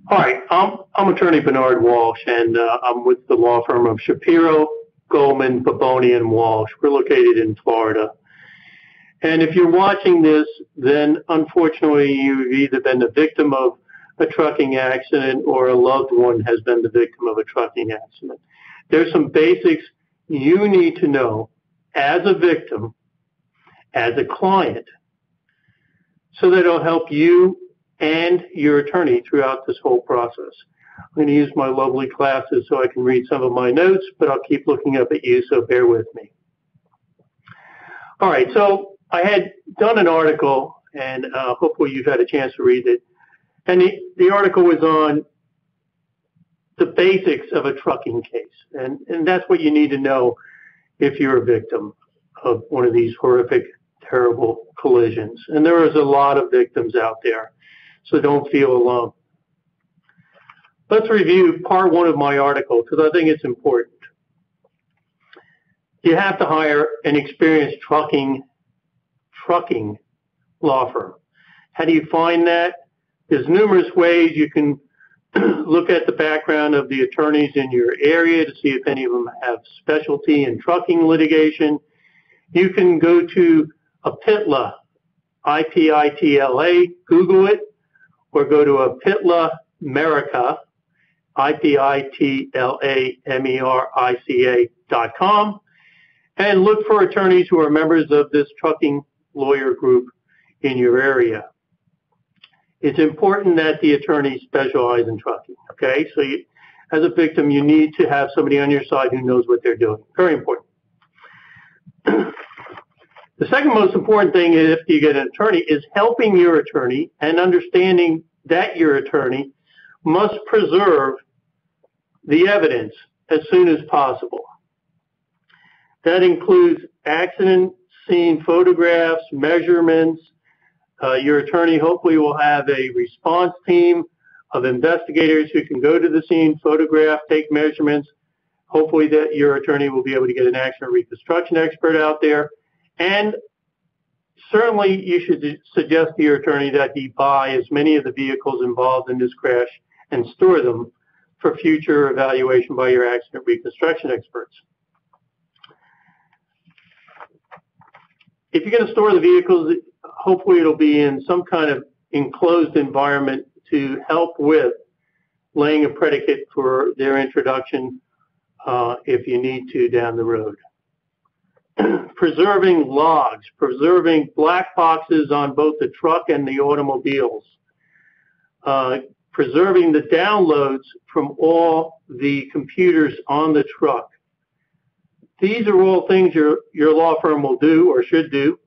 Hi, I'm attorney Bernard Walsh, and I'm with the law firm of Shapiro, Goldman, Baboni, and Walsh. We're located in Florida. And if you're watching this, then unfortunately you've either been the victim of a trucking accident or a loved one has been the victim of a trucking accident. There's some basics you need to know as a victim, as a client, so that it'll help you and your attorney throughout this whole process. I'm going to use my lovely glasses so I can read some of my notes, but I'll keep looking up at you, so bear with me. All right, so I had done an article, and hopefully you've had a chance to read it. And the article was on the basics of a trucking case. And that's what you need to know if you're a victim of one of these horrific, terrible collisions. And there is a lot of victims out there, so don't feel alone. Let's review part one of my article because I think it's important. You have to hire an experienced trucking law firm. How do you find that? There's numerous ways you can look at the background of the attorneys in your area to see if any of them have specialty in trucking litigation. You can go to APITLA, IPITLA, Google it, or go to APITLA America, IPITLA-MERICA.com, and look for attorneys who are members of this trucking lawyer group in your area. It's important that the attorneys specialize in trucking, okay? So as a victim, you need to have somebody on your side who knows what they're doing. Very important. The second most important thing if you get an attorney is helping your attorney and understanding that your attorney must preserve the evidence as soon as possible. That includes accident scene photographs, measurements. Your attorney hopefully will have a response team of investigators who can go to the scene, photograph, take measurements. Hopefully that your attorney will be able to get an accident reconstruction expert out there. And certainly you should suggest to your attorney that he buy as many of the vehicles involved in this crash and store them for future evaluation by your accident reconstruction experts. If you're going to store the vehicles, hopefully it'll be in some kind of enclosed environment to help with laying a predicate for their introduction if you need to down the road. Preserving logs, preserving black boxes on both the truck and the automobiles, preserving the downloads from all the computers on the truck. These are all things your law firm will do or should do,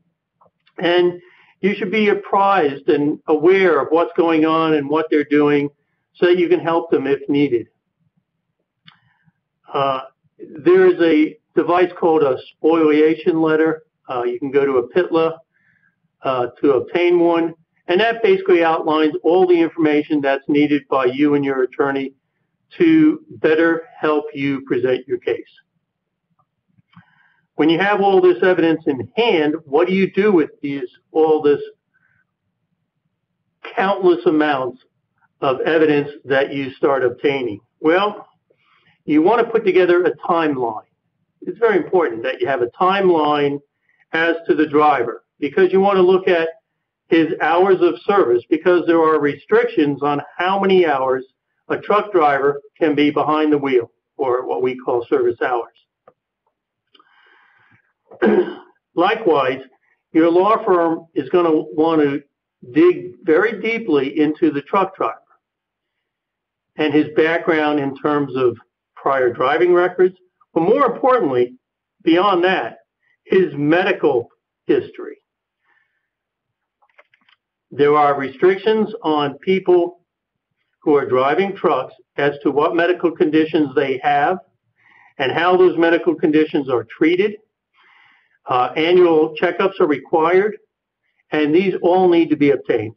and you should be apprised and aware of what's going on and what they're doing so that you can help them if needed. There is a device called a spoliation letter. You can go to APITLA to obtain one, and that basically outlines all the information that's needed by you and your attorney to better help you present your case. When you have all this evidence in hand, what do you do with all this countless amounts of evidence that you start obtaining? Well, you want to put together a timeline. It's very important that you have a timeline as to the driver because you want to look at his hours of service because there are restrictions on how many hours a truck driver can be behind the wheel, or what we call service hours. Likewise, your law firm is going to want to dig very deeply into the truck driver and his background in terms of prior driving records, but more importantly, beyond that, his medical history. There are restrictions on people who are driving trucks as to what medical conditions they have and how those medical conditions are treated. Annual checkups are required, and these all need to be obtained.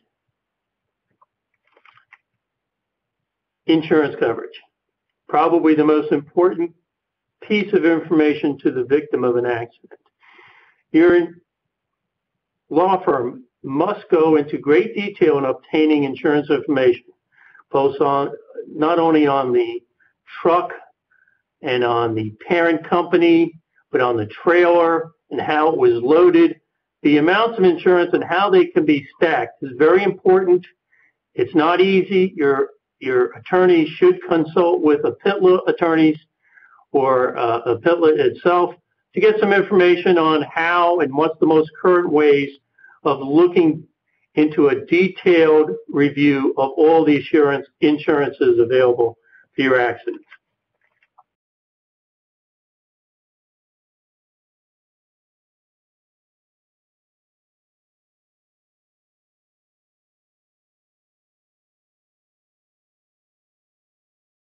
Insurance coverage, probably the most important piece of information to the victim of an accident. Your law firm must go into great detail in obtaining insurance information. both on, not only on the truck and on the parent company, but on the trailer and how it was loaded. The amounts of insurance and how they can be stacked is very important. It's not easy. Your attorney should consult with APITLA attorneys or APITLA itself to get some information on how and what's the most current ways of looking into a detailed review of all the insurances available for your accident.